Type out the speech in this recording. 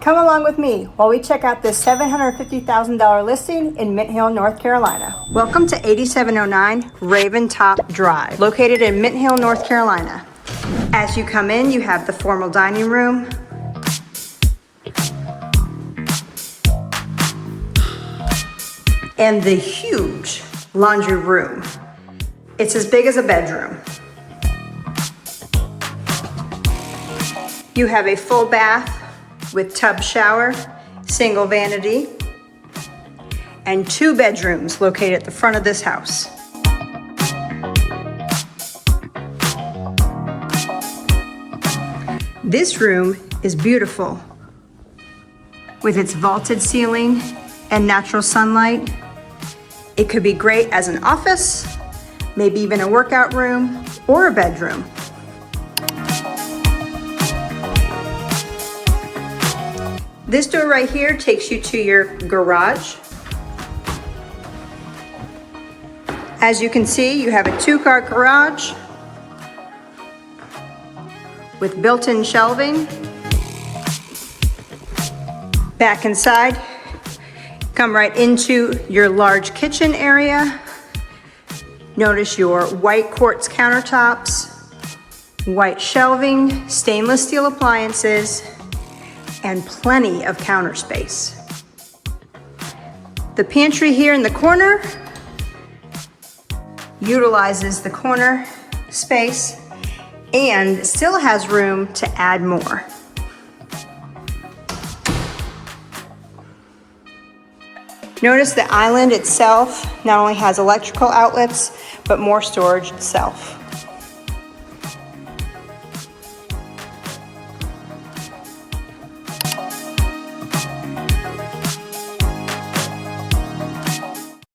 Come along with me while we check out this $750,000 listing in Mint Hill, North Carolina. Welcome to 8709 Raven Top Drive, located in Mint Hill, North Carolina. As you come in, you have the formal dining room, and the huge laundry room. It's as big as a bedroom. You have a full bath with tub shower, single vanity, and 2 bedrooms located at the front of this house. This room is beautiful with its vaulted ceiling and natural sunlight. It could be great as an office, maybe even a workout room or a bedroom. This door right here takes you to your garage. As you can see, you have a 2-car garage with built-in shelving. Back inside, come right into your large kitchen area. Notice your white quartz countertops, white shelving, stainless steel appliances, and plenty of counter space. The pantry here in the corner utilizes the corner space and still has room to add more. Notice the island itself not only has electrical outlets, but more storage itself.